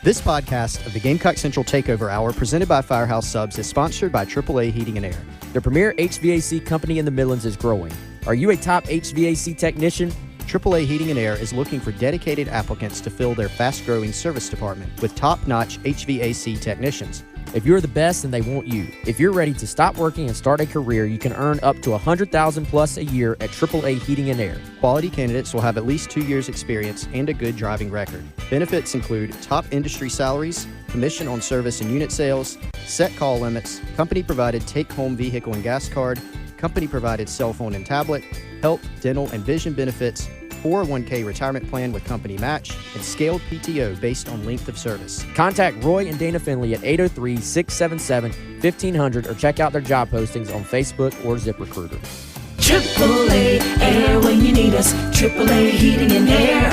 This podcast of the Gamecock Central Takeover Hour presented by Firehouse Subs is sponsored by AAA Heating and Air. The premier HVAC company in the Midlands is growing. Are you a top HVAC technician? AAA Heating and Air is looking for dedicated applicants to fill their fast-growing service department with top-notch HVAC technicians. If you're the best, then they want you. If you're ready to stop working and start a career, you can earn up to $100,000 plus a year at AAA Heating and Air. Quality candidates will have at least 2 years experience and a good driving record. Benefits include top industry salaries, commission on service and unit sales, set call limits, company-provided take-home vehicle and gas card, company-provided cell phone and tablet, health, dental, and vision benefits, 401k retirement plan with company match, and scaled PTO based on length of service. Contact Roy and Dana Finley at 803-677-1500 or check out their job postings on Facebook or ZipRecruiter. AAA Air when you need us. AAA Heating and Air.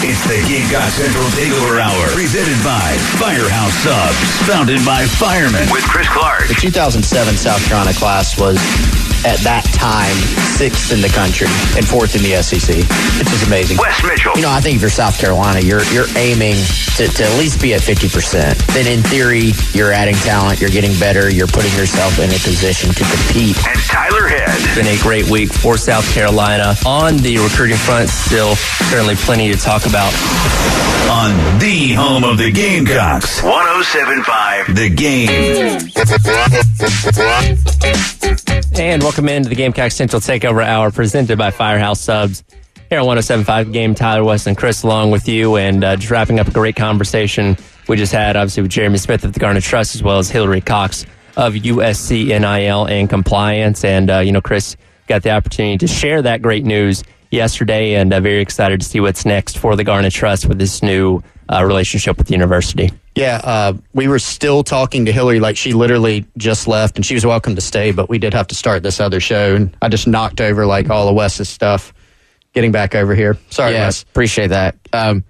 It's the Gamecock Central Takeover Hour, presented by Firehouse Subs, founded by firemen with Chris Clark. The 2007 South Carolina class was, at that time, 6th in the country and 4th in the SEC, which is amazing. Wes Mitchell. You know, I think if you're South Carolina, you're aiming to at least be at 50%. Then in theory, you're adding talent, you're getting better, you're putting yourself in a position to compete. And Tyler Head. It's been a great week for South Carolina. On the recruiting front, still certainly plenty to talk about. On the home of the Gamecocks, 107.5 The Game. And welcome into the Gamecock Central Takeover Hour, presented by Firehouse Subs. Here on 107.5 The Game, Tyler, West, and Chris along with you, and just wrapping up a great conversation we just had, obviously, with Jeremy Smith of the Garnet Trust, as well as Hillary Cox of USC NIL and Compliance. And, Chris got the opportunity to share that great news yesterday, and very excited to see what's next for the Garnet Trust with this new relationship with the university. Yeah, we were still talking to Hillary, like she literally just left, and she was welcome to stay, but we did have to start this other show, and I just knocked over like all of Wes's stuff getting back over here. Sorry, Wes. Appreciate that. I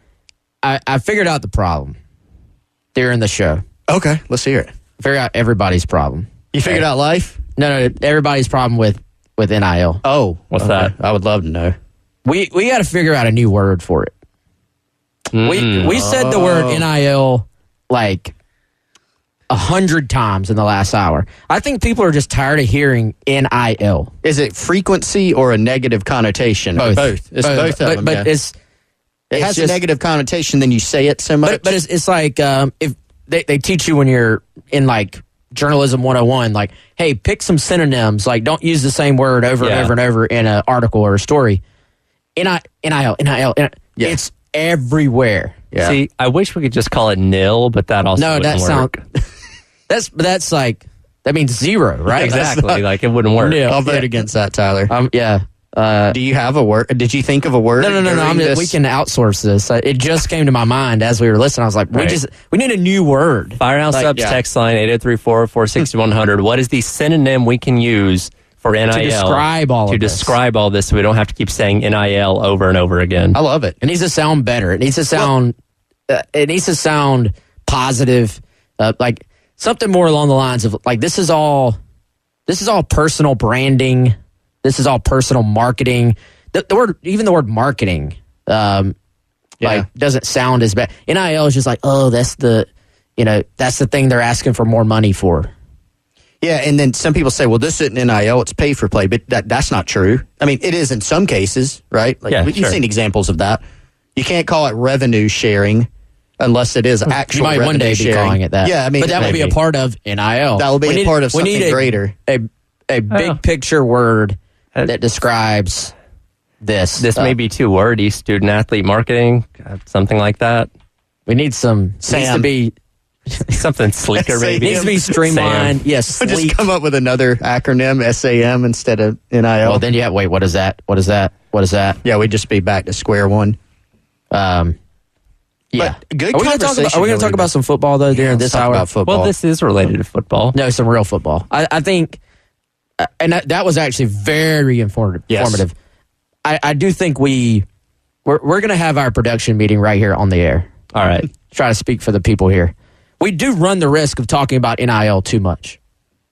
figured out the problem during the show. Okay, let's hear it. Figure out everybody's problem. You figured out life? No, everybody's problem with NIL. Oh. What's that? I would love to know. We got to figure out a new word for it. We said the word NIL like 100 times in the last hour. I think people are just tired of hearing NIL. Is it frequency or a negative connotation? Both. It's both of them. But It has a negative connotation, then you say it so much. But it's like if they teach you when you're in like journalism 101, like, hey, pick some synonyms. Like, don't use the same word over and over and over in an article or a story. NIL. It's everywhere. Yeah. See, I wish we could just call it nil, but that also wouldn't work. That's like, that means zero, right? Exactly. Like, it wouldn't work. I'll vote against that, Tyler. Yeah. Do you have a word? Did you think of a word? No. We can outsource this. It just came to my mind as we were listening. I was like, we need a new word. Firehouse Subs text line 803-446-100. What is the synonym we can use for NIL to describe all of this, so we don't have to keep saying NIL over and over again? I love it. It needs to sound better. It needs to sound. It needs to sound positive, like something more along the lines of like this is all personal branding. This is all personal marketing. The word marketing, like doesn't sound as bad. NIL is just like, oh, that's the thing they're asking for more money for. Yeah, and then some people say, well, this isn't NIL, it's pay for play, but that's not true. I mean, it is in some cases, right? Like you've seen examples of that. You can't call it revenue sharing unless it is actual. You might revenue one day sharing. be calling it that. Yeah, I mean, but that would be a part of NIL. That will be a part of something greater. A big picture word that describes this. This may be too wordy. Student athlete marketing, something like that. We need some. Needs to be something sleeker, maybe. Needs to be streamlined. Yes, we'll just come up with another acronym, SAM, instead of NIL. Well, then wait, what is that? What is that? Yeah, we'd just be back to square one. Yeah. But good Are we conversation. going to talk about some football, though, during this hour? About football. Well, this is related to football. No, some real football. I think, and that was actually very informative. Yes. I do think we're going to have our production meeting right here on the air. All right. Try to speak for the people here. We do run the risk of talking about NIL too much.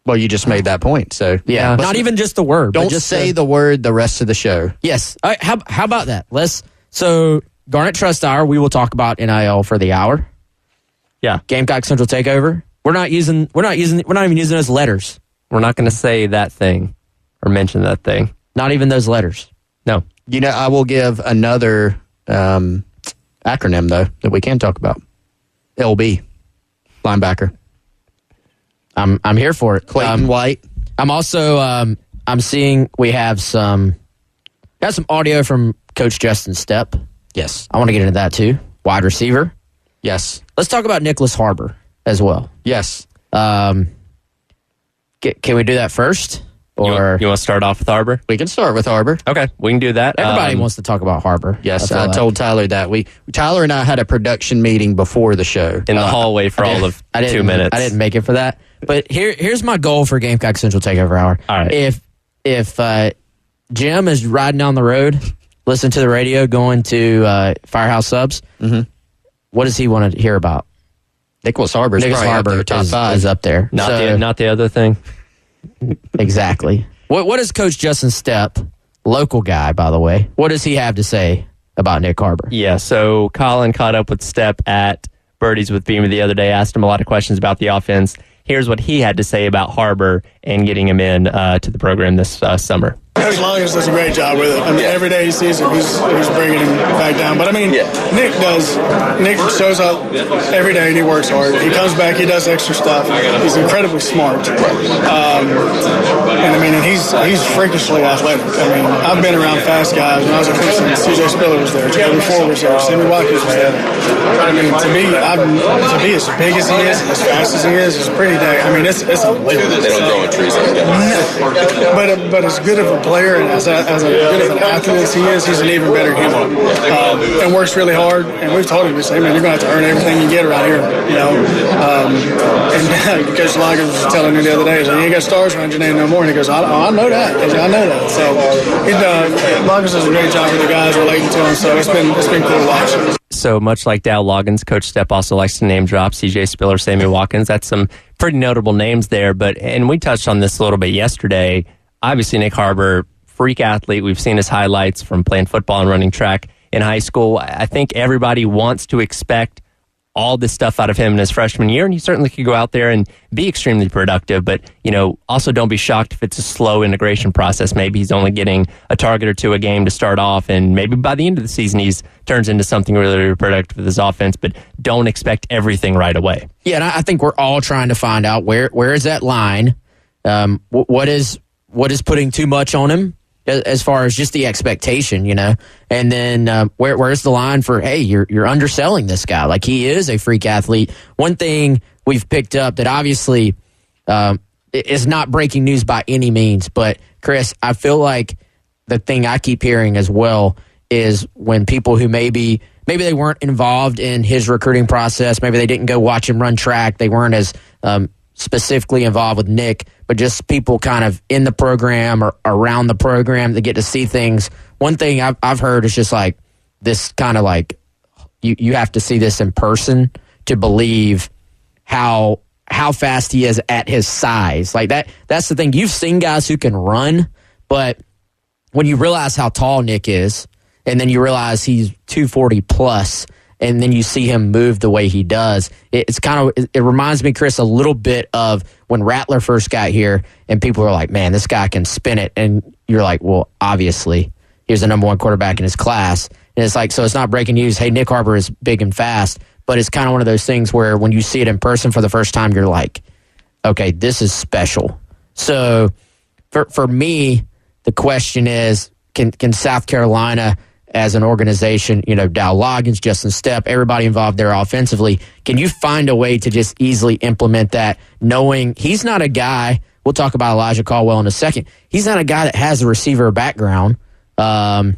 Well, you just made that point, so yeah. Not even just the word. Don't but just say the word the rest of the show. Yes. How about that? So Garnet Trust Hour, we will talk about NIL for the hour. Yeah. Gamecock Central Takeover. We're not even using those letters. We're not going to say that thing or mention that thing. Not even those letters. No. You know, I will give another acronym, though, that we can talk about. LB, linebacker. I'm here for it. Clayton White. I'm also I'm seeing we have some audio from Coach Justin Stepp. Yes. I want to get into that too. Wide receiver. Yes. Let's talk about Nicholas Harbor as well. Yes. Can we do that first? Or you want to start off with Harbor? We can start with Harbor. Okay, we can do that. Everybody wants to talk about Harbor. Yes, I told Tyler that. Tyler and I had a production meeting before the show. In the hallway for all of 2 minutes. I didn't make it for that. But here's my goal for Gamecock Central Takeover Hour. All right. If Jim is riding down the road, listening to the radio, going to Firehouse Subs, what does he want to hear about? Nicholas Harbor Harbor top five. is up there. Not the other thing. Exactly. What does Coach Justin Stepp, local guy, by the way, what does he have to say about Nick Harbor? Yeah, so Colin caught up with Stepp at Birdies with Beamer the other day, asked him a lot of questions about the offense. Here's what he had to say about Harbor and getting him in to the program this summer. Coach Longers does a great job with it. I mean, every day he sees him, he's bringing him back down. But, I mean, Nick shows up every day and he works hard. He comes back, he does extra stuff. He's incredibly smart. And he's freakishly athletic. I mean, I've been around fast guys. When I was at Clemson, C.J. Spiller was there. Jacoby Ford was there. Sammy Watkins was there. I mean, to be as big as he is and as fast as he is pretty dang. I mean, it's unbelievable. They don't grow in trees like that. But as good of a player and as good of an athlete as he is, he's an even better human. And works really hard. And we've told him, we say, man, you're going to have to earn everything you get around here. You know. And Coach Longers was telling me the other day, he said, you ain't got stars around your name no more. And he goes, I know that. I know that. So Longers does a great job with the guys relating to him. So it's been cool to watch. So much like Dow Loggins, Coach Stepp also likes to name drop C.J. Spiller, Sammy Watkins. That's some pretty notable names there. And we touched on this a little bit yesterday. Obviously, Nick Harbor, freak athlete. We've seen his highlights from playing football and running track in high school. I think everybody wants to expect all this stuff out of him in his freshman year, and he certainly could go out there and be extremely productive. But, also don't be shocked if it's a slow integration process. Maybe he's only getting a target or two a game to start off, and maybe by the end of the season he's turns into something really, really productive with his offense, but don't expect everything right away. Yeah, and I think we're all trying to find out where is that line. What is putting too much on him as far as just the expectation, and then where's the line for, hey, you're underselling this guy. Like, he is a freak athlete. One thing we've picked up that obviously is not breaking news by any means, but Chris, I feel like the thing I keep hearing as well is when people who maybe they weren't involved in his recruiting process, maybe they didn't go watch him run track, they weren't as specifically involved with Nick, but just people kind of in the program or around the program that get to see things. One thing I've heard is just like this kind of like you have to see this in person to believe how fast he is at his size. Like that's the thing. You've seen guys who can run, but when you realize how tall Nick is, and then you realize he's 240 plus, and then you see him move the way he does, it reminds me, Chris, a little bit of when Rattler first got here, and people were like, man, this guy can spin it. And you're like, well, obviously, he's the number one quarterback in his class. And it's like, so it's not breaking news, hey, Nick Harbor is big and fast, but it's kind of one of those things where when you see it in person for the first time, you're like, okay, this is special. So for me, the question is, can South Carolina as an organization, Dow Loggins, Justin Stepp, everybody involved there offensively, can you find a way to just easily implement that, knowing he's not a guy, we'll talk about Elijah Caldwell in a second, he's not a guy that has a receiver background, that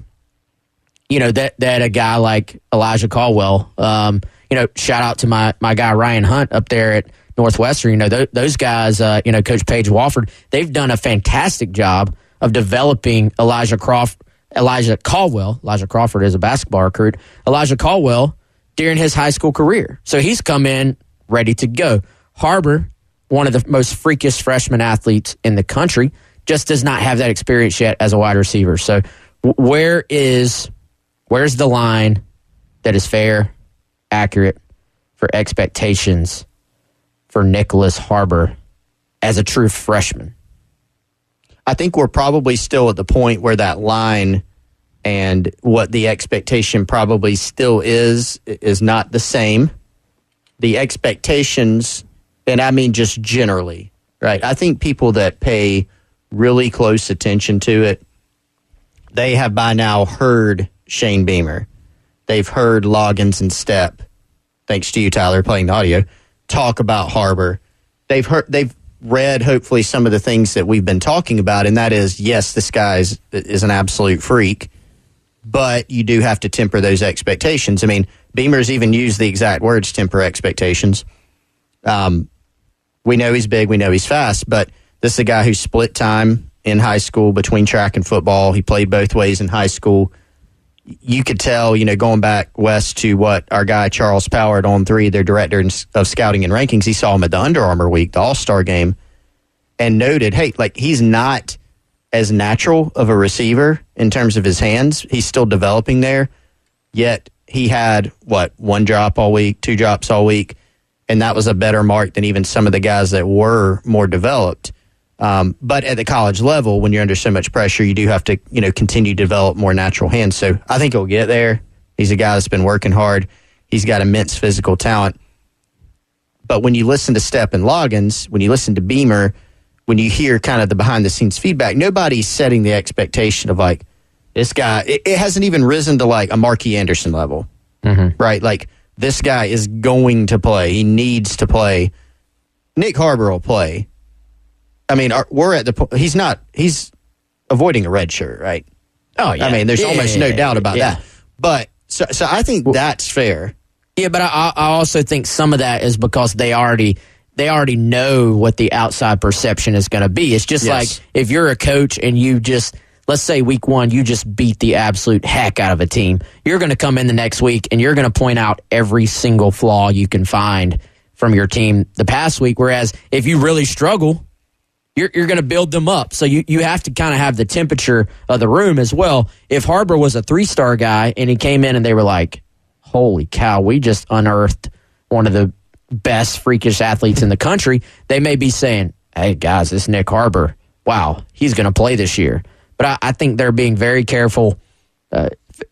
a guy like Elijah Caldwell, shout out to my guy Ryan Hunt up there at Northwestern, those guys, Coach Paige Walford, they've done a fantastic job of developing Elijah Crawford is a basketball recruit, Elijah Caldwell during his high school career. So he's come in ready to go. Harbor, one of the most freakiest freshman athletes in the country, just does not have that experience yet as a wide receiver. So where's the line that is fair, accurate for expectations for Nicholas Harbor as a true freshman? I think we're probably still at the point where that line and what the expectation probably still is not the same. The expectations, and I mean just generally, right? I think people that pay really close attention to it, they have by now heard Shane Beamer. They've heard Loggins and Stepp, thanks to you, Tyler, playing the audio, talk about Harbor. They've read, hopefully, some of the things that we've been talking about, and that is, yes, this guy is an absolute freak, but you do have to temper those expectations. I mean, Beamer's even used the exact words, temper expectations. We know he's big, we know he's fast, but this is a guy who split time in high school between track and football. He played both ways in high school. You could tell, going back west to what our guy Charles Power at On 3, their director of scouting and rankings, he saw him at the Under Armour week, the All-Star game, and noted, hey, he's not as natural of a receiver in terms of his hands. He's still developing there, yet he had, one drop all week, 2 drops all week, and that was a better mark than even some of the guys that were more developed. But at the college level, when you're under so much pressure, you do have to, continue to develop more natural hands. So I think he'll get there. He's a guy that's been working hard. He's got immense physical talent. But when you listen to Stepp and Loggins, when you listen to Beamer, when you hear kind of the behind-the-scenes feedback, nobody's setting the expectation of, this guy. It hasn't even risen to, a Marquis Anderson level, right? This guy is going to play. He needs to play. Nick Harbor will play. I mean, we're at the point. He's avoiding a red shirt, right? Oh, yeah. I mean, there's almost no doubt about that. But so I think that's fair. Yeah, but I also think some of that is because they already know what the outside perception is going to be. It's just like if you're a coach and you just, let's say week 1, you just beat the absolute heck out of a team. You're going to come in the next week and you're going to point out every single flaw you can find from your team the past week. Whereas if you really struggle, you're going to build them up. So you have to kind of have the temperature of the room as well. If Harbor was a 3-star guy and he came in and they were like, holy cow, we just unearthed one of the best freakish athletes in the country, they may be saying, hey, guys, this Nick Harbor, wow, he's going to play this year. But I think they're being very careful,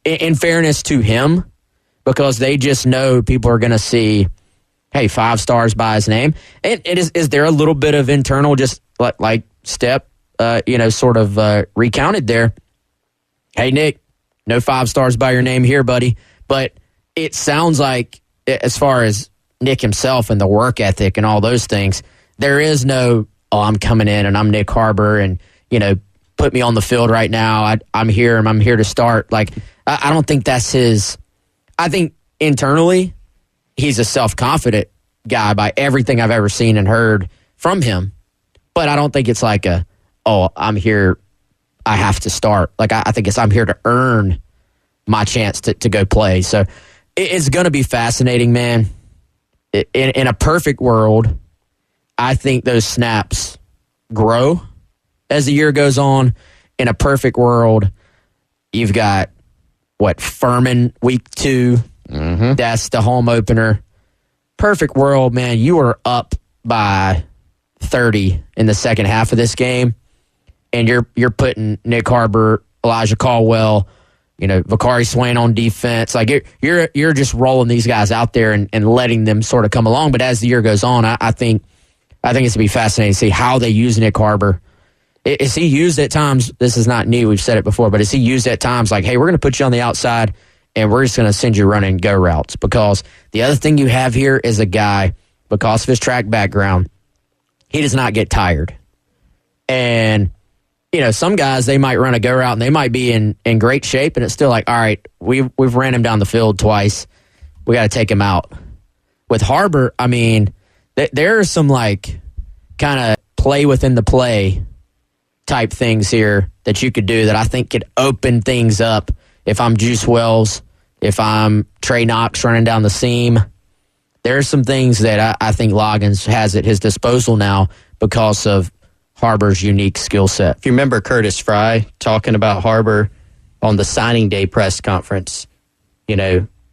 in fairness to him, because they just know people are going to see, hey, 5 stars by his name. And is there a little bit of internal, just like Stepp, recounted there? Hey, Nick, no 5 stars by your name here, buddy. But it sounds like, as far as Nick himself and the work ethic and all those things, there is no, I'm coming in and I'm Nick Harbor and, put me on the field right now. I'm here and I'm here to start. I don't think that's his. I think internally, he's a self-confident guy by everything I've ever seen and heard from him. But I don't think it's I'm here, I have to start. I think I'm here to earn my chance to go play. So it's going to be fascinating, man. In a perfect world, I think those snaps grow as the year goes on. In a perfect world, you've got, Furman week 2. Mm-hmm. That's the home opener. Perfect world, man. You are up by 30 in the second half of this game, and you're putting Nick Harbor, Elijah Caldwell, Vakari Swain on defense. You're just rolling these guys out there and letting them sort of come along. But as the year goes on, I think it's going to be fascinating to see how they use Nick Harbor. Is he used at times? This is not new. We've said it before, but is he used at times hey, we're going to put you on the outside and we're just going to send you running go routes? Because the other thing you have here is a guy, because of his track background, he does not get tired. And some guys, they might run a go route and they might be in great shape, and it's still all right, we've ran him down the field twice. We got to take him out. With Harbor, I mean, there are some kind of play within the play type things here that you could do that I think could open things up. If I'm Juice Wells, if I'm Trey Knox running down the seam, there are some things that I think Loggins has at his disposal now because of Harbor's unique skill set. If you remember Curtis Fry talking about Harbor on the signing day press conference,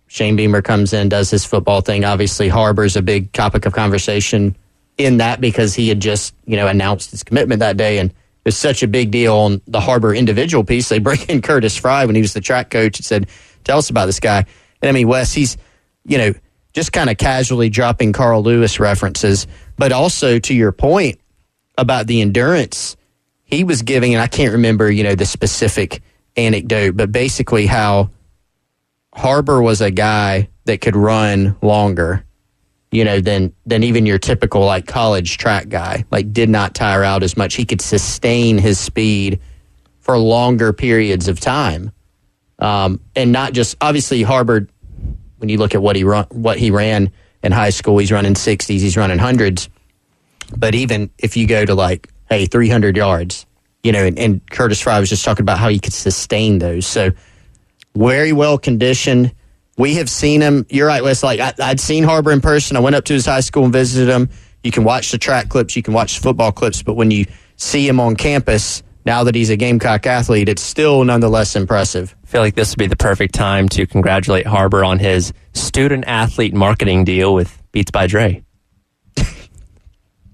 Shane Beamer comes in, does his football thing. Obviously, Harbor's a big topic of conversation in that because he had just, announced his commitment that day. And it was such a big deal on the Harbor individual piece. They bring in Curtis Fry when he was the track coach and said, tell us about this guy. And I mean, Wes, he's, just kind of casually dropping Carl Lewis references. But also to your point about the endurance, he was giving, and I can't remember, the specific anecdote, but basically how Harbor was a guy that could run longer, than even your typical like college track guy. Like did not tire out as much. He could sustain his speed for longer periods of time, and not just obviously Harbor. When you look at what he ran in high school, he's running 60s, he's running hundreds. But even if you go to 300 yards, and Curtis Fry was just talking about how he could sustain those. So very well conditioned. We have seen him. You're right, Wes. I'd seen Harbor in person. I went up to his high school and visited him. You can watch the track clips. You can watch the football clips. But when you see him on campus, now that he's a Gamecock athlete, it's still nonetheless impressive. I feel like this would be the perfect time to congratulate Harbor on his student-athlete marketing deal with Beats by Dre.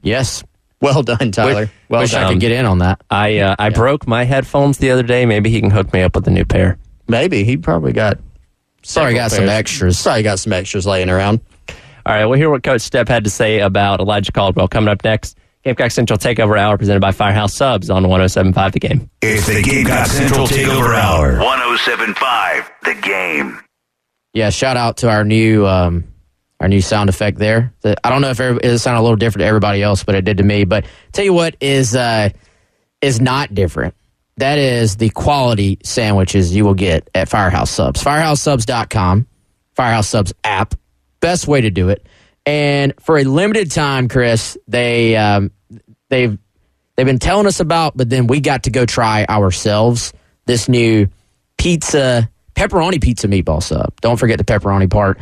Yes. Well done, Tyler. Wish I could get in on that. I broke my headphones the other day. Maybe he can hook me up with a new pair. Maybe. He probably got some extras. Probably got some extras laying around. All right, we'll hear what Coach Stepp had to say about Elijah Caldwell coming up next. Gamecock Central Takeover Hour presented by Firehouse Subs on 107.5 The Game. It's the Gamecock Central Takeover Hour. 107.5 The Game. Yeah, shout out to our new sound effect there. I don't know if it sounded a little different to everybody else, but it did to me. But tell you what is not different. That is the quality sandwiches you will get at Firehouse Subs. FirehouseSubs.com, Firehouse Subs app. Best way to do it. And for a limited time, Chris, they've been telling us about, but then we got to go try ourselves this new pepperoni pizza meatball sub. Don't forget the pepperoni part.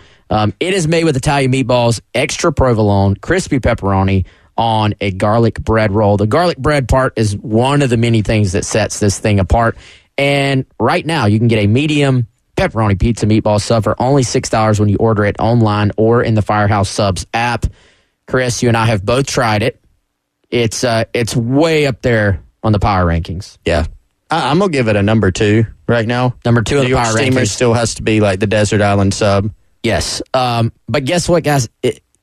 It is made with Italian meatballs, extra provolone, crispy pepperoni on a garlic bread roll. The garlic bread part is one of the many things that sets this thing apart. And right now, you can get a medium pepperoni pizza meatball sub for only $6 when you order it online or in the Firehouse Subs app. Chris, you and I have both tried it. It's way up there on the power rankings. Yeah. I'm going to give it a number 2 right now. Number 2 in the power Steamer rankings. Still has to be like the Desert Island sub. Yes. But guess what, guys?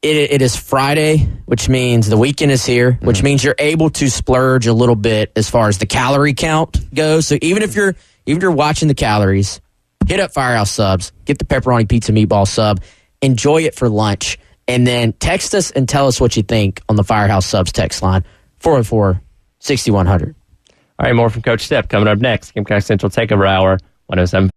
It is Friday, which means the weekend is here, which means you're able to splurge a little bit as far as the calorie count goes. So even if you're watching the calories, hit up Firehouse Subs, get the pepperoni pizza meatball sub, enjoy it for lunch, and then text us and tell us what you think on the Firehouse Subs text line, 404-6100. All right, more from Coach Stepp coming up next. Gamecock Central Takeover Hour, 107.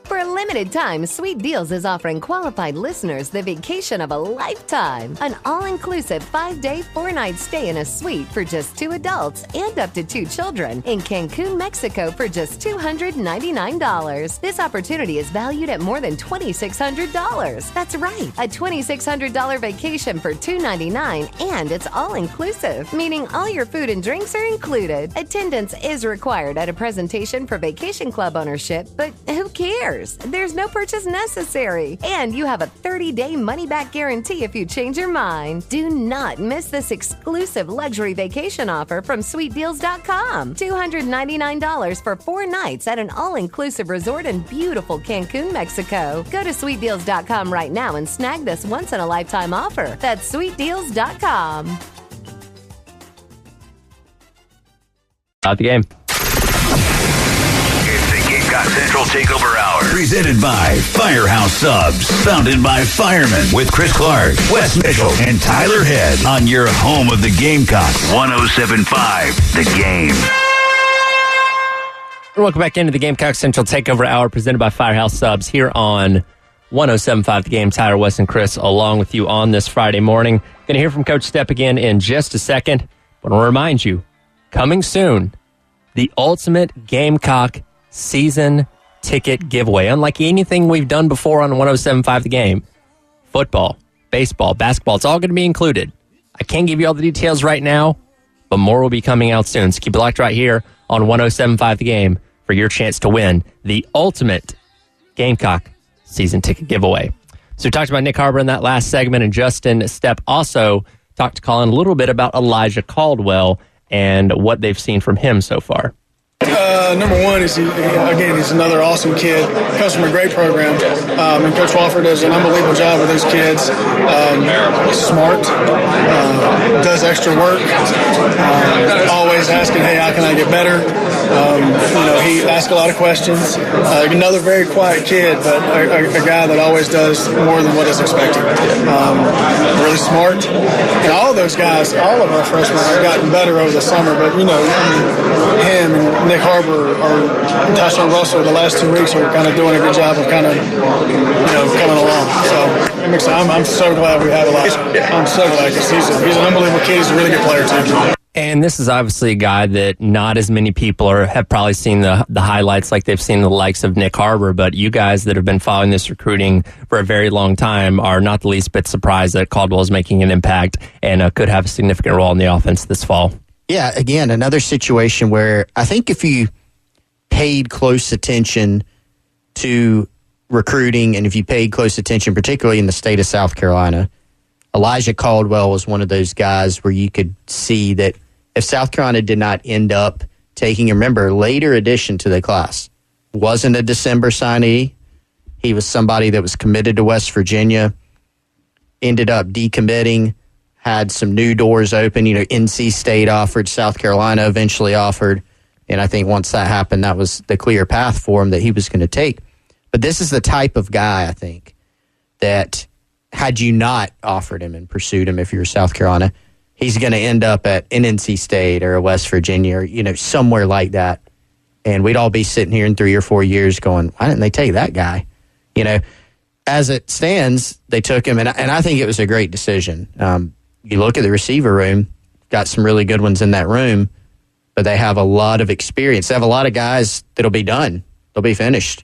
For a limited time, Sweet Deals is offering qualified listeners the vacation of a lifetime. An all-inclusive 5-day, 4-night stay in a suite for just 2 adults and up to 2 children in Cancun, Mexico for just $299. This opportunity is valued at more than $2,600. That's right, a $2,600 vacation for $299, and it's all-inclusive, meaning all your food and drinks are included. Attendance is required at a presentation for Vacation Club ownership, but who cares? There's no purchase necessary. And you have a 30-day money-back guarantee if you change your mind. Do not miss this exclusive luxury vacation offer from SweetDeals.com. $299 for 4 nights at an all-inclusive resort in beautiful Cancun, Mexico. Go to SweetDeals.com right now and snag this once-in-a-lifetime offer. That's SweetDeals.com. Out the game. Gamecock Central Takeover Hour. Presented by Firehouse Subs. Founded by firemen with Chris Clark, Wes Mitchell, and Tyler Head. On your home of the Gamecocks. 107.5 The Game. Welcome back into the Gamecock Central Takeover Hour presented by Firehouse Subs here on 107.5 The Game. Tyler, Wes, and Chris along with you on this Friday morning. Going to hear from Coach Stepp again in just a second. But I'll remind you, coming soon, the ultimate Gamecock season ticket giveaway. Unlike anything we've done before on 107.5 The Game. Football, baseball, basketball, it's all going to be included. I can't give you all the details right now, but more will be coming out soon. So keep it locked right here on 107.5 The Game. for your chance to win the ultimate Gamecock season ticket giveaway. So we talked about Nick Harbor in that last segment, and Justin Stepp also talked to Colin a little bit about Elijah Caldwell and what they've seen from him so far. Number one is, he's another awesome kid. Comes from a great program. And Coach Wofford does an unbelievable job with those kids. Smart. Does extra work. Always asking, hey, how can I get better? He asks a lot of questions. Another very quiet kid, but a guy that always does more than what is expected. Really smart. And all of those guys, all of our freshmen have gotten better over the summer, but, him and Nick Harbor or Tyshawn Russell the last 2 weeks are kind of doing a good job of coming along. So I'm so glad we have Elijah. I'm so glad because he's an unbelievable kid. He's a really good player too. And this is obviously a guy that not as many people have probably seen the highlights like they've seen the likes of Nick Harbor, but you guys that have been following this recruiting for a very long time are not the least bit surprised that Caldwell is making an impact and could have a significant role in the offense this fall. Yeah, again, another situation where I think if you paid close attention to recruiting and if you paid close attention, particularly in the state of South Carolina, Elijah Caldwell was one of those guys where you could see that if South Carolina did not end up taking, remember, later addition to the class, wasn't a December signee. He was somebody that was committed to West Virginia, ended up decommitting, had some new doors open. NC State offered, South Carolina eventually offered. And I think once that happened, that was the clear path for him that he was going to take. But this is the type of guy, I think, that had you not offered him and pursued him if you're South Carolina, he's going to end up at an NC State or a West Virginia or, somewhere like that. And we'd all be sitting here in 3 or 4 years going, why didn't they take that guy? As it stands, they took him, and I think it was a great decision. You look at the receiver room, got some really good ones in that room, but they have a lot of experience. They have a lot of guys that'll be done. They'll be finished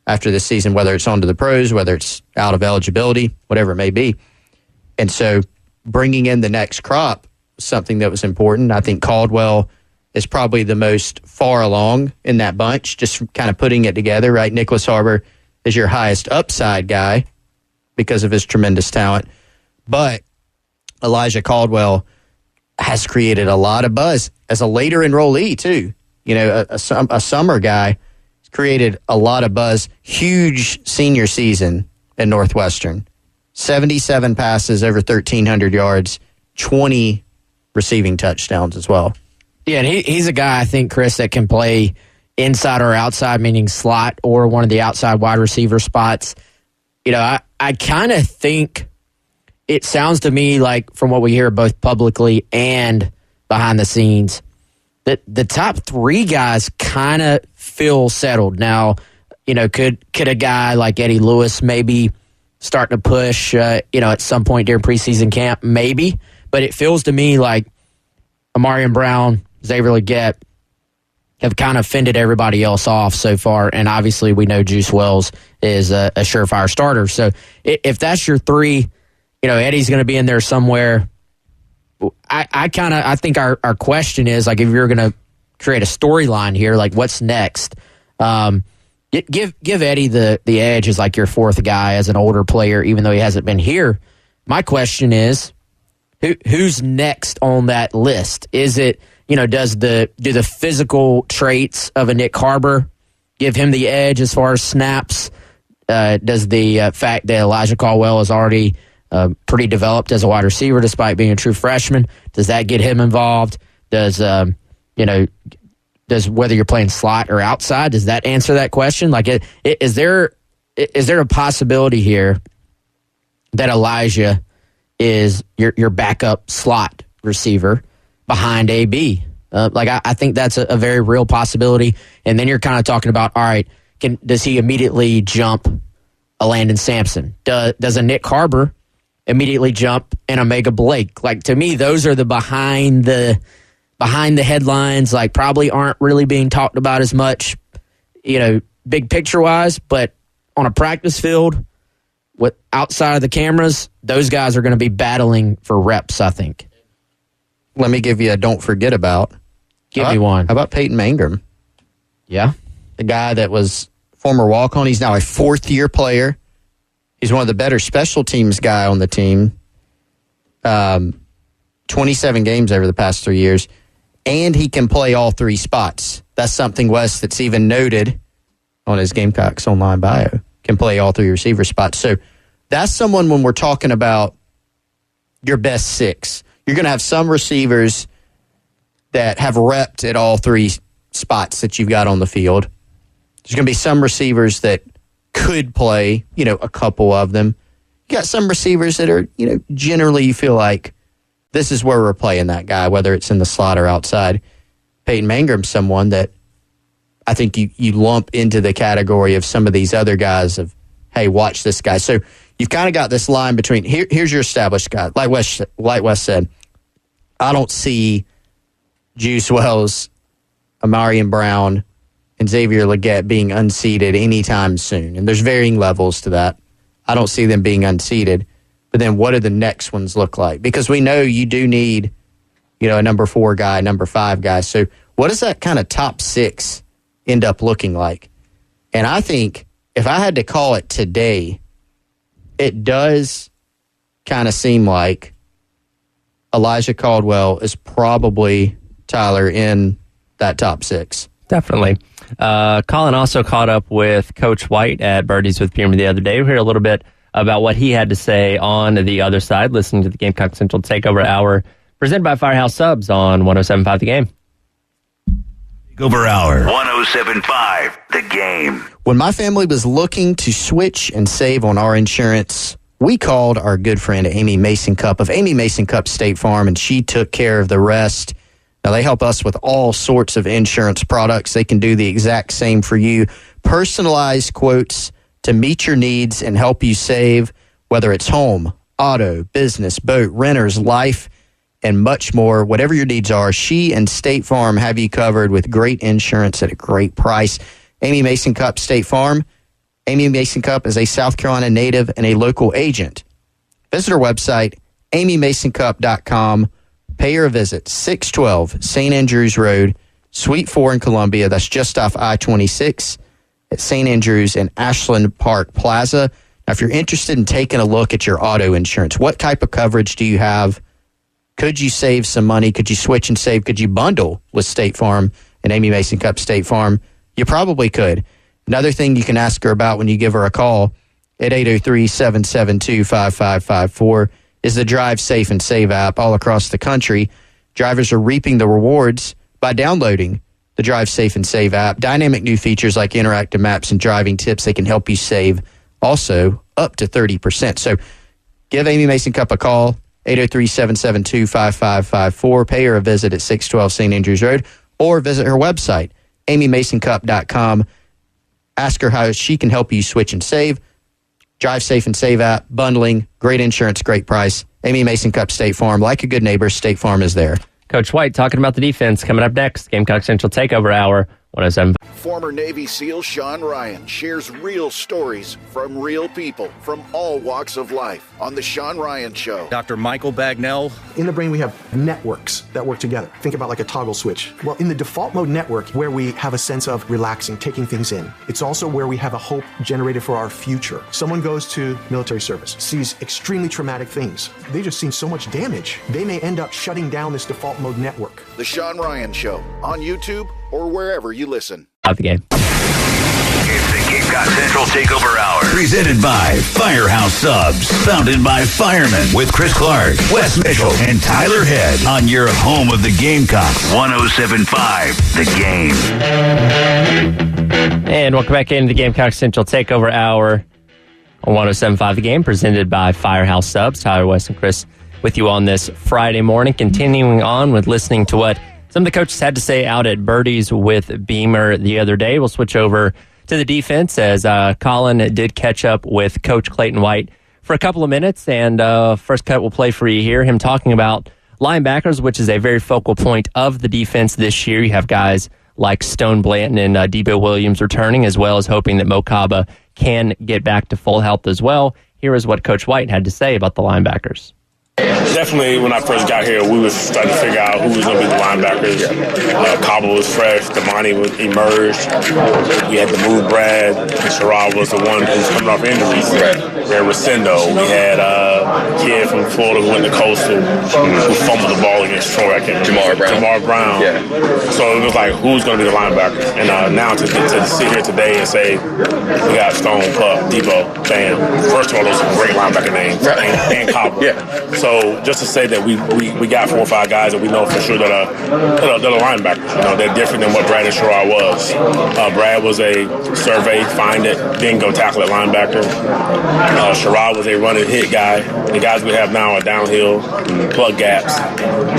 after this season, whether it's on to the pros, whether it's out of eligibility, whatever it may be. And so bringing in the next crop was something that was important. I think Caldwell is probably the most far along in that bunch, just kind of putting it together, right? Nicholas Harbor is your highest upside guy because of his tremendous talent. But Elijah Caldwell has created a lot of buzz as a later enrollee, too. A summer guy created a lot of buzz. Huge senior season at Northwestern. 77 passes, over 1,300 yards, 20 receiving touchdowns as well. Yeah, and he's a guy, I think, Chris, that can play inside or outside, meaning slot or one of the outside wide receiver spots. I kind of think it sounds to me like, from what we hear both publicly and behind the scenes, that the top three guys kind of feel settled. Now, could a guy like Eddie Lewis maybe start to push, at some point during preseason camp? Maybe. But it feels to me like Amarian Brown, Xavier Legette have kind of fended everybody else off so far. And obviously we know Juice Wells is a surefire starter. So if that's your three, Eddie's going to be in there somewhere. I think our question is, like, if you're going to create a storyline here, like, what's next? Give Eddie the edge as like your fourth guy as an older player, even though he hasn't been here. My question is, who's next on that list? Is it, do the physical traits of a Nick Harbor give him the edge as far as snaps? Does the fact that Elijah Caldwell is already pretty developed as a wide receiver despite being a true freshman, does that get him involved? Does whether you're playing slot or outside, does that answer that question? Like, is there a possibility here that Elijah is your backup slot receiver behind AB? I think that's a very real possibility. And then you're kind of talking about, all right, does he immediately jump a Landon Sampson? Does a Nick Harbor immediately jump an Omega Blake? Like, to me, those are the behind the headlines, like, probably aren't really being talked about as much, big picture wise, but on a practice field with outside of the cameras, those guys are going to be battling for reps, I think. Let me give you a don't forget about. Give me one. How about Peyton Mangrum? Yeah. the guy that was former walk-on. He's now a fourth-year player. He's one of the better special teams guy on the team. 27 games over the past 3 years. And he can play all three spots. That's something, Wes, that's even noted on his Gamecocks online bio. Can play all three receiver spots. So that's someone when we're talking about your best six. You're going to have some receivers that have repped at all three spots that you've got on the field. There's going to be some receivers that could play, a couple of them. You got some receivers that are, generally you feel like this is where we're playing that guy, whether it's in the slot or outside. Peyton Mangum's someone that I think you lump into the category of some of these other guys of, hey, watch this guy. So you've kind of got this line between, here's your established guy. Like Wes said, I don't see Juice Wells, Amarian Brown, and Xavier Legette being unseated anytime soon. And there's varying levels to that. I don't see them being unseated. But then what do the next ones look like? Because we know you do need, a number 4 guy, number 5 guy. So what does that kind of top 6 end up looking like? And I think if I had to call it today, it does kind of seem like Elijah Caldwell is probably, Tyler, in that top 6. Definitely. Colin also caught up with Coach White at Birdies with Pierman the other day. We heard a little bit about what he had to say on the other side, listening to the Gamecock Central Takeover Hour, presented by Firehouse Subs on 107.5 The Game. Takeover Hour, 107.5 The Game. When my family was looking to switch and save on our insurance, we called our good friend Amy Mason Cup of Amy Mason Cup State Farm, and she took care of the rest. Now, they help us with all sorts of insurance products. They can do the exact same for you. Personalized quotes to meet your needs and help you save, whether it's home, auto, business, boat, renters, life, and much more. Whatever your needs are, she and State Farm have you covered with great insurance at a great price. Amy Mason Cup State Farm. Amy Mason Cup is a South Carolina native and a local agent. Visit her website, amymasoncup.com. Pay her a visit, 612 St. Andrews Road, Suite 4 in Columbia. That's just off I-26 at St. Andrews and Ashland Park Plaza. Now, if you're interested in taking a look at your auto insurance, what type of coverage do you have? Could you save some money? Could you switch and save? Could you bundle with State Farm and Amy Mason Cup State Farm? You probably could. Another thing you can ask her about when you give her a call at 803-772-5554 is the Drive Safe and Save app. All across the country, drivers are reaping the rewards by downloading the Drive Safe and Save app. Dynamic new features like interactive maps and driving tips, they can help you save also up to 30%. So give Amy Mason Cup a call, 803-772-5554. Pay her a visit at 612 St. Andrews Road, or visit her website, amymasoncup.com. Ask her how she can help you switch and save. Drive Safe and Save app, bundling, great insurance, great price. Amy Mason Cup State Farm. Like a good neighbor, State Farm is there. Coach White talking about the defense coming up next. Gamecock Central Takeover Hour, 107. Former Navy SEAL Sean Ryan shares real stories from real people from all walks of life on The Sean Ryan Show. Dr. Michael Bagnell. In the brain, we have networks that work together. Think about like a toggle switch. Well, in the default mode network, where we have a sense of relaxing, taking things in, it's also where we have a hope generated for our future. Someone goes to military service, sees extremely traumatic things. They've just seen so much damage. They may end up shutting down this default mode network. The Sean Ryan Show on YouTube or wherever you listen. Out the game. It's the Gamecock Central Takeover Hour. Presented by Firehouse Subs. Founded by firemen with Chris Clark, Wes Mitchell, and Tyler Head. On your home of the Gamecocks. 107.5 The Game. And welcome back into the Gamecock Central Takeover Hour on 107.5 The Game. Presented by Firehouse Subs. Tyler, Wes, and Chris with you on this Friday morning. Continuing on with listening to what some of the coaches had to say out at Birdies with Beamer the other day. We'll switch over to the defense as Colin did catch up with Coach Clayton White for a couple of minutes. And first cut we'll play for you here, him talking about linebackers, which is a very focal point of the defense this year. You have guys like Stone Blanton and Debo Williams returning, as well as hoping that Mo Kaba can get back to full health as well. Here is what Coach White had to say about the linebackers. Definitely, when I first got here, we was starting to figure out who was going to be the linebackers. Cobble was fresh. Damani emerged. We had to move Brad. And Sherrod was the one who was coming off injuries. We had Rosendo. We had a kid from Florida who went to Coastal who fumbled the ball against Troy. I can't remember. Jamar Brown. Yeah. So it was like, who's going to be the linebacker? And now to sit here today and say, we got Stone, Pup, Debo, Bam. First of all, those are great linebacker names. And Cobble. Yeah. So just to say that we got 4 or 5 guys that we know for sure that are linebackers. You know, they're different than what Brad and Sherrod was. Brad was a survey, find it, then go tackle at linebacker. Sherrod was a run and hit guy. The guys we have now are downhill, plug gaps,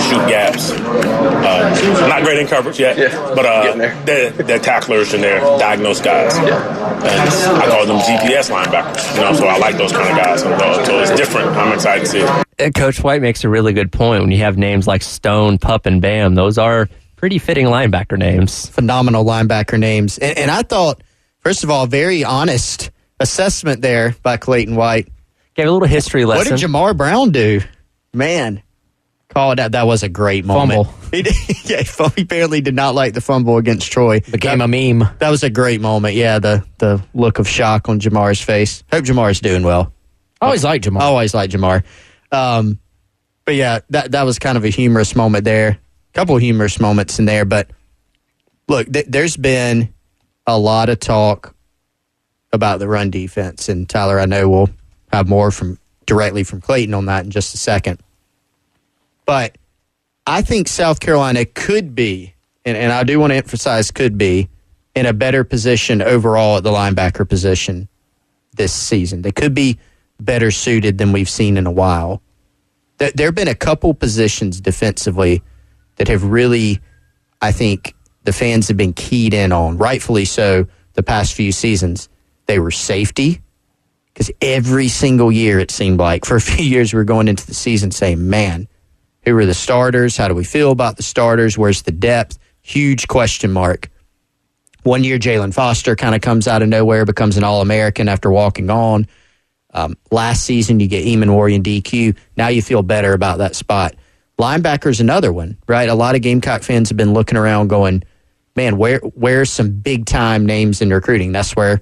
shoot gaps. Not great in coverage yet, but they're tacklers and they're diagnosed guys. And I call them GPS linebackers. You know, so I like those kind of guys. So it's different. I'm excited to see it. Coach White makes a really good point. When you have names like Stone, Pup, and Bam, those are pretty fitting linebacker names. Phenomenal linebacker names. And I thought, first of all, very honest assessment there by Clayton White. Gave a little history lesson. What did Jamar Brown do? Man, call it out. That was a great moment. Fumble. He apparently did not like the fumble against Troy. Became a meme. That was a great moment. Yeah, the look of shock on Jamar's face. Hope Jamar's doing well. Always liked Jamar. Always liked Jamar. But yeah, that was kind of a humorous moment there. A couple of humorous moments in there. But look, there's been a lot of talk about the run defense. And Tyler, I know we'll have more directly from Clayton on that in just a second. But I think South Carolina could be, and I do want to emphasize could be, in a better position overall at the linebacker position this season. They could be better suited than we've seen in a while. There have been a couple positions defensively that have really, I think, the fans have been keyed in on, rightfully so, the past few seasons. They were safety, because every single year it seemed like, for a few years we were going into the season saying, man, who are the starters? How do we feel about the starters? Where's the depth? Huge question mark. One year, Jalen Foster kind of comes out of nowhere, becomes an All-American after walking on. Last season, you get Eamon Warrior DQ. Now you feel better about that spot. Linebacker's another one, right? A lot of Gamecock fans have been looking around going, man, where's some big-time names in recruiting? That's where,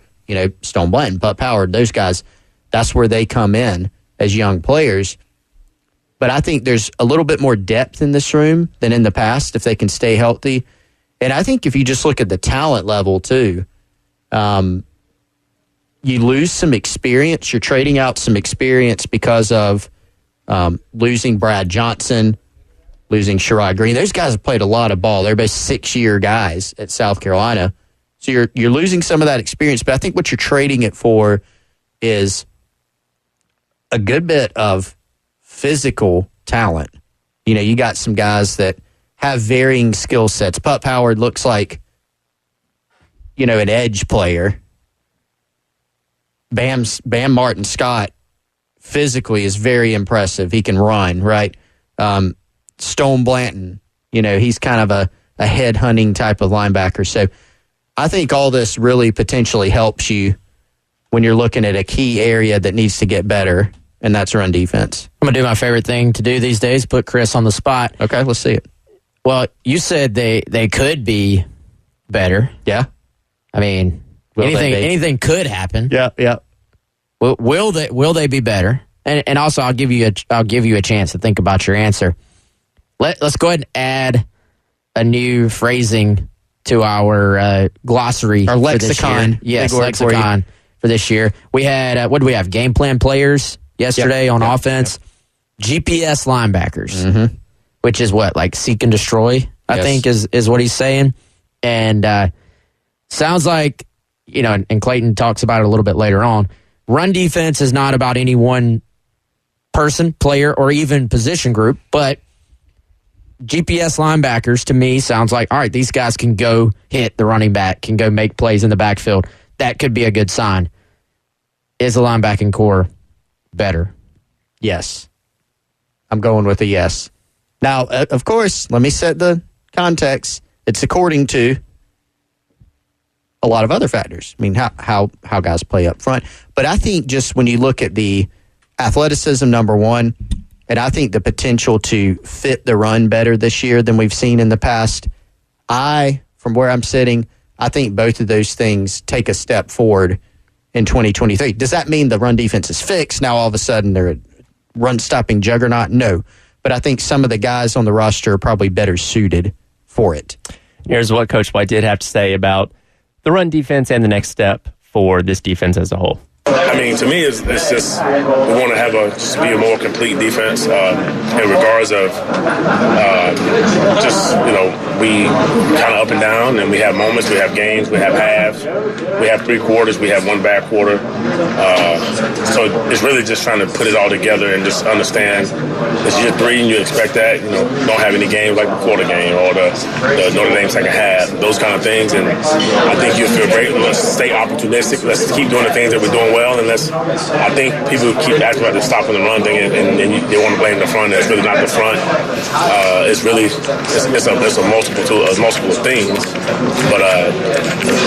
Stone Blanton, Buck Howard, those guys, that's where they come in as young players. But I think there's a little bit more depth in this room than in the past if they can stay healthy. And I think if you just look at the talent level, too, you lose some experience. You're trading out some experience because of losing Brad Johnson, losing Sherrod Green. Those guys have played a lot of ball. They're both 6-year guys at South Carolina. So you're losing some of that experience. But I think what you're trading it for is a good bit of physical talent. You got some guys that have varying skill sets. Pup Howard looks like, an edge player. Bam Martin Scott physically is very impressive. He can run, right? Stone Blanton, he's kind of a head-hunting type of linebacker. So I think all this really potentially helps you when you're looking at a key area that needs to get better, and that's run defense. I'm going to do my favorite thing to do these days, put Chris on the spot. Okay, let's see it. Well, you said they could be better. Yeah. I mean, anything could happen. Yeah. Will they be better? And also, I'll give you a chance to think about your answer. Let's go ahead and add a new phrasing to our glossary, our lexicon. Yes, lexicon for this year. We had what do we have? Game plan players yesterday on offense. Yep. GPS linebackers, which is what, like seek and destroy. I think is what he's saying, and sounds like and Clayton talks about it a little bit later on. Run defense is not about any one person, player, or even position group, but GPS linebackers to me sounds like, all right, these guys can go hit the running back, can go make plays in the backfield. That could be a good sign. Is the linebacking core better? Yes. I'm going with a yes. Now, of course, let me set the context. It's according to a lot of other factors. I mean, how guys play up front. But I think just when you look at the athleticism, number one, and I think the potential to fit the run better this year than we've seen in the past. From where I'm sitting, I think both of those things take a step forward in 2023. Does that mean the run defense is fixed? Now all of a sudden they're a run-stopping juggernaut? No. But I think some of the guys on the roster are probably better suited for it. Here's what Coach White did have to say about the run defense and the next step for this defense as a whole. I mean, to me, it's just we want to just be a more complete defense in regards of we kind of up and down, and we have moments, we have games, we have halves, we have 3 quarters, we have 1 bad quarter. So it's really just trying to put it all together and just understand it's year 3 and you expect that. Don't have any games like the quarter game or the Notre Dame second half, those kind of things. And I think you'll feel great. Let's stay opportunistic. Let's keep doing the things that we're doing well. And I think people keep asking about the stop and the run thing, and they want to blame the front. It's really not the front. It's really it's a multiple things. But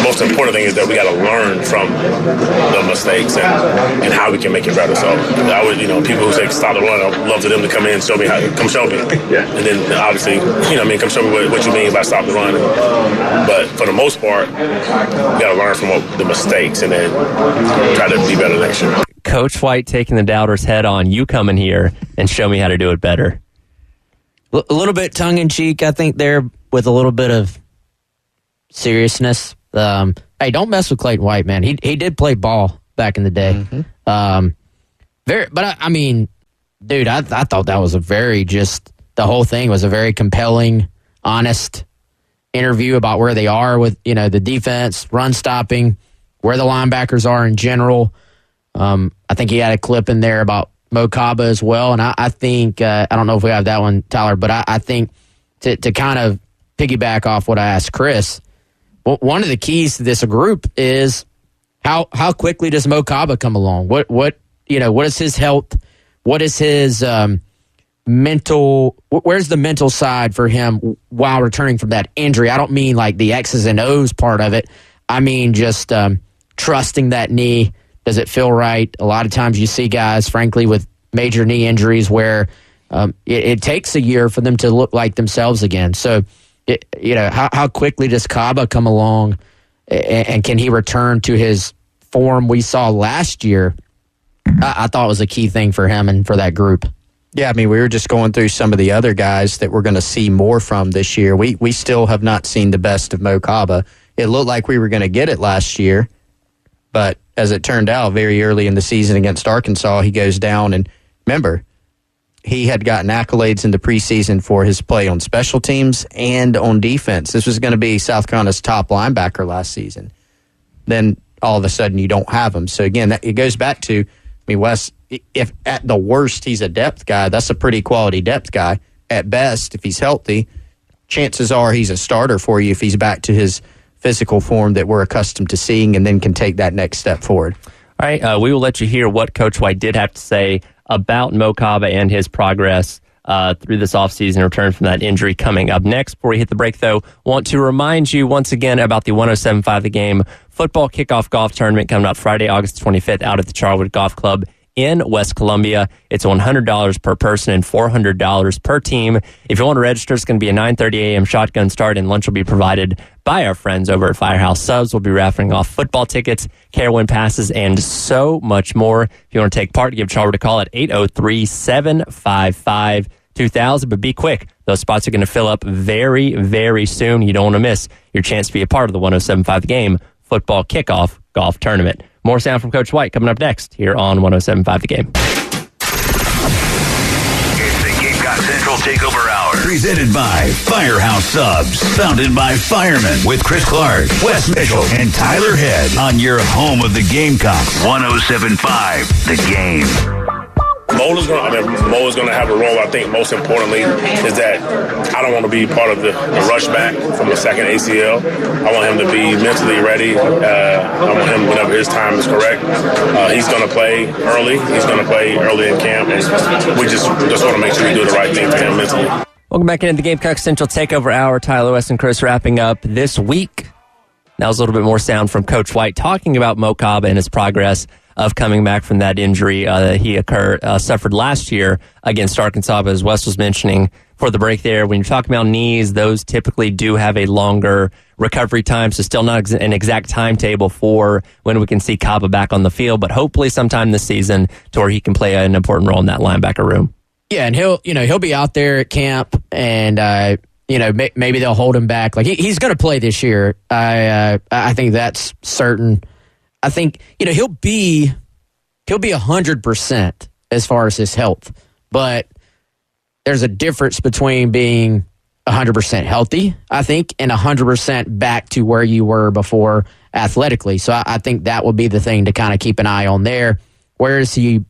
most important thing is that we got to learn from the mistakes and how we can make it better. So I would, people who say stop the run, I'd love for them to come in and show me come show me. Yeah. And then obviously, come show me what you mean by stop the run. But for the most part, we got to learn from the mistakes and then try to be better next year. Coach White taking the doubters head on. You come in here and show me how to do it better. A little bit tongue-in-cheek, I think, there, with a little bit of seriousness. Hey, don't mess with Clayton White, man. He did play ball back in the day. Mm-hmm. I mean, dude, I thought that was the whole thing was a very compelling, honest interview about where they are with, the defense, run stopping, where the linebackers are in general. I think he had a clip in there about Mo Kaba as well, and I think, I don't know if we have that one, Tyler, but I think to kind of piggyback off what I asked Chris, one of the keys to this group is how quickly does Mo Kaba come along? What is his health? What is his mental? Where's the mental side for him while returning from that injury? I don't mean like the X's and O's part of it. I mean just trusting that knee. Does it feel right? A lot of times you see guys, frankly, with major knee injuries where it takes a year for them to look like themselves again. So, how quickly does Kaba come along, and can he return to his form we saw last year? I thought was a key thing for him and for that group. Yeah, I mean, we were just going through some of the other guys that we're going to see more from this year. We still have not seen the best of Mo Kaba. It looked like we were going to get it last year, but as it turned out, very early in the season against Arkansas, he goes down. And remember, he had gotten accolades in the preseason for his play on special teams and on defense. This was going to be South Carolina's top linebacker last season. Then all of a sudden you don't have him. So again, it goes back to, Wes, if at the worst he's a depth guy, that's a pretty quality depth guy. At best, if he's healthy, chances are he's a starter for you if he's back to his physical form that we're accustomed to seeing, and then can take that next step forward. All right, we will let you hear what Coach White did have to say about Mo Kaba and his progress through this offseason return from that injury coming up next. Before we hit the break, though, want to remind you once again about the 107.5 The Game football kickoff golf tournament coming up Friday, August 25th out at the Charwood Golf Club in West Columbia. It's $100 per person and $400 per team. If you want to register, it's going to be a 9:30 a.m. shotgun start, and lunch will be provided by our friends over at Firehouse Subs. We'll be raffling off football tickets, Carowin passes, and so much more. If you want to take part, give Charwood a call at 803-755-2000. But be quick. Those spots are going to fill up very, very soon. You don't want to miss your chance to be a part of the 107.5 The Game football kickoff golf tournament. More sound from Coach White coming up next here on 107.5 The Game. It's the Gamecock Central Takeover Hour. Presented by Firehouse Subs. Founded by firemen with Chris Clark, Wes Mitchell, and Tyler Head on your home of the Gamecocks. 107.5 The Game. Mo is going to have a role. I think most importantly is that I don't want to be part of the rush back from the second ACL. I want him to be mentally ready. I want him, whenever his time is correct, he's going to play early. He's going to play early in camp, and we just want to make sure we do the right thing for him mentally. Welcome back into the Gamecock Central Takeover Hour. Tyler, Wes, and Chris wrapping up this week. That was a little bit more sound from Coach White talking about Mo Kaba and his progress of coming back from that injury that he suffered last year against Arkansas. But as Wes was mentioning for the break there, when you're talking about knees, those typically do have a longer recovery time, so still not an exact timetable for when we can see Kaba back on the field, but hopefully sometime this season to where he can play an important role in that linebacker room. Yeah, and he'll be out there at camp, and maybe they'll hold him back. Like he's going to play this year. I think that's certain. I think he'll be 100% as far as his health, but there's a difference between being 100% healthy, I think, and 100% back to where you were before athletically. So I think that will be the thing to kind of keep an eye on there. Where is he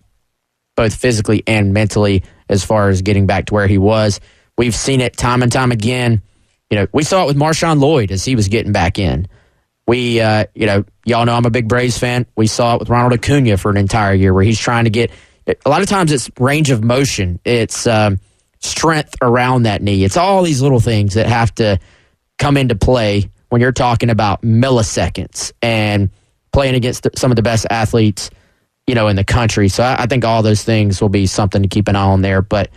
both physically and mentally as far as getting back to where he was? We've seen it time and time again. We saw it with Marshawn Lloyd as he was getting back in. We, y'all know I'm a big Braves fan. We saw it with Ronald Acuna for an entire year where he's trying to get, a lot of times it's range of motion. It's strength around that knee. It's all these little things that have to come into play when you're talking about milliseconds and playing against some of the best athletes, in the country. So I think all those things will be something to keep an eye on there. But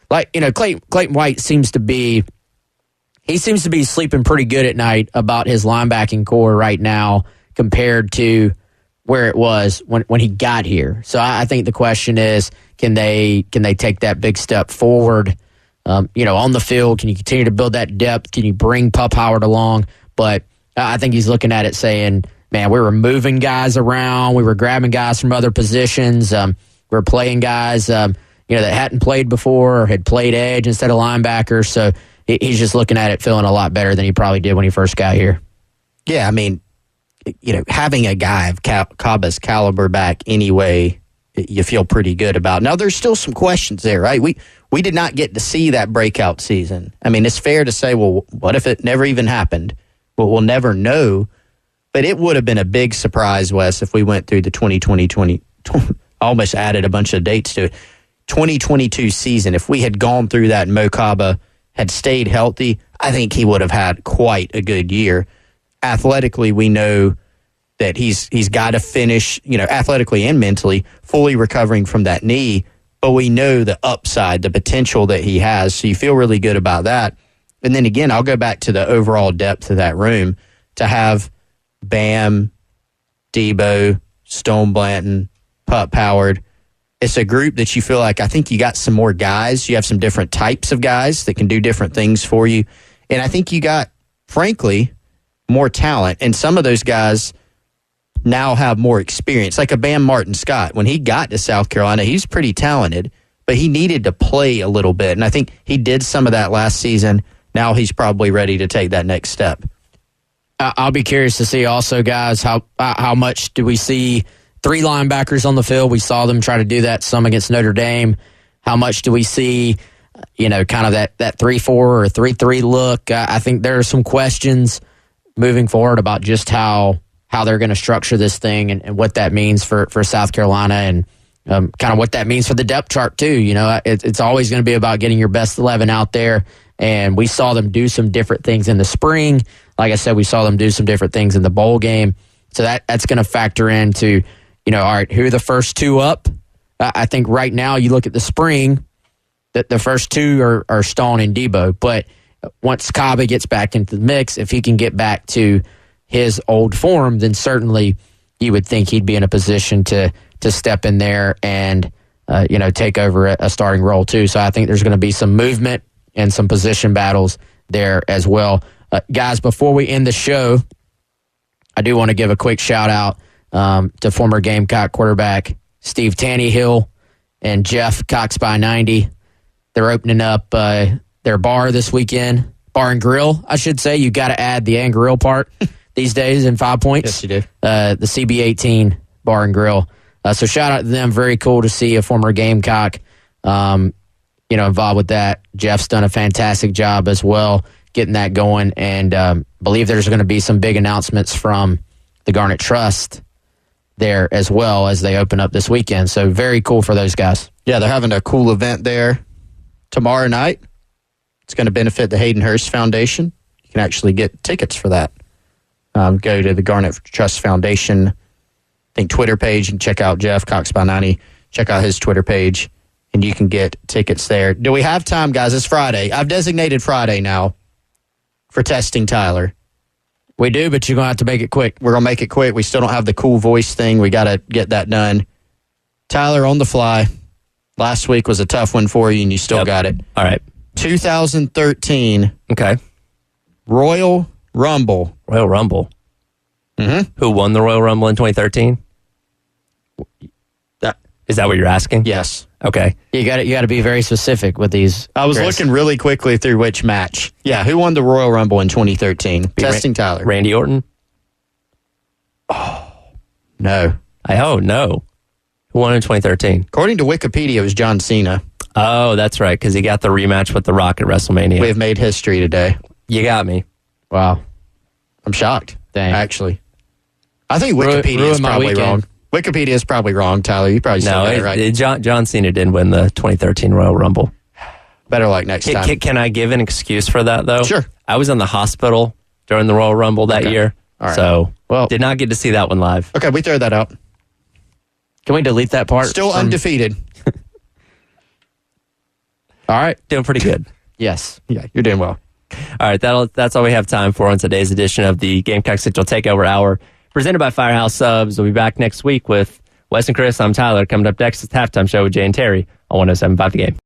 Clayton White seems to be sleeping pretty good at night about his linebacking core right now compared to where it was when he got here. So I think the question is, can they take that big step forward? On the field, can you continue to build that depth? Can you bring Pup Howard along? But I think he's looking at it saying, man, we were moving guys around. We were grabbing guys from other positions. We were playing guys, that hadn't played before or had played edge instead of linebacker. So he's just looking at it feeling a lot better than he probably did when he first got here. Yeah, I mean, having a guy of Kaba's caliber back anyway, you feel pretty good about. Now, there's still some questions there, right? We did not get to see that breakout season. I mean, it's fair to say, well, what if it never even happened? Well, we'll never know. But it would have been a big surprise, Wes, if we went through the 2020, almost added a bunch of dates to it, 2022 season. If we had gone through that and Mo Kaba had stayed healthy, I think he would have had quite a good year. Athletically, we know that he's got to finish, athletically and mentally, fully recovering from that knee. But we know the upside, the potential that he has. So you feel really good about that. And then again, I'll go back to the overall depth of that room to have Bam, Debo, Stone Blanton, Pup Howard. It's a group that you feel like, I think you got some more guys. You have some different types of guys that can do different things for you. And I think you got, frankly, more talent. And some of those guys now have more experience. Like a Bam Martin Scott. When he got to South Carolina, he's pretty talented, but he needed to play a little bit. And I think he did some of that last season. Now he's probably ready to take that next step. I'll be curious to see also, guys, how much do we see three linebackers on the field? We saw them try to do that some against Notre Dame. How much do we see, kind of that 3-4 or 3-3 look? I think there are some questions moving forward about just how they're going to structure this thing and what that means for South Carolina and kind of what that means for the depth chart too. It's always going to be about getting your best 11 out there. And we saw them do some different things in the spring. Like I said, we saw them do some different things in the bowl game. So that's going to factor into, all right, who are the first two up? I think right now you look at the spring, that the first two are Stone and Debo. But once Kaba gets back into the mix, if he can get back to his old form, then certainly you would think he'd be in a position to step in there and, take over a starting role too. So I think there's going to be some movement and some position battles there as well. Guys, before we end the show, I do want to give a quick shout-out to former Gamecock quarterback Steve Tannehill and Jeff Cox by 90. They're opening up their bar this weekend. Bar and grill, I should say. You got to add the and grill part these days in 5 Points. Yes, you do. The CB18 Bar and Grill. So shout-out to them. Very cool to see a former Gamecock involved with that. Jeff's done a fantastic job as well getting that going, and believe there's going to be some big announcements from the Garnet Trust there as well as they open up this weekend. So very cool for those guys. Yeah, they're having a cool event there tomorrow night. It's going to benefit the Hayden Hurst Foundation. You can actually get tickets for that. Go to the Garnet Trust Foundation think, Twitter page, and check out Jeff Cox by 90. Check out his Twitter page, and you can get tickets there. Do we have time, guys? It's Friday. I've designated Friday now for testing Tyler. We do, but you're going to have to make it quick. We're going to make it quick. We still don't have the cool voice thing. We got to get that done. Tyler, on the fly. Last week was a tough one for you, and you still got it. All right. 2013. Okay. Royal Rumble. Royal Rumble. Mm-hmm. Who won the Royal Rumble in 2013? Is that what you're asking? Yes. Okay. You got to be very specific with these. I was Chris. looking really quickly through which match. Yeah, who won the Royal Rumble in 2013? Testing Tyler. Randy Orton? Oh, no. No. Who won in 2013? According to Wikipedia, it was John Cena. Oh, that's right, because he got the rematch with The Rock at WrestleMania. We have made history today. You got me. Wow. I'm shocked. Dang. Actually. I think Wikipedia is probably wrong. Wikipedia is probably wrong, Tyler. You probably still got it right. John Cena did win the 2013 Royal Rumble. Better luck next time. Can I give an excuse for that, though? Sure. I was in the hospital during the Royal Rumble that year, so did not get to see that one live. Okay, we throw that out. Can we delete that part? Still undefeated. All right. Doing pretty good. Yes. Yeah, you're doing well. All right, that's all we have time for on today's edition of the Gamecock Central Takeover Hour, presented by Firehouse Subs. We'll be back next week with Wes and Chris. I'm Tyler. Coming up next is Halftime Show with Jay and Terry on 107.5 The Game.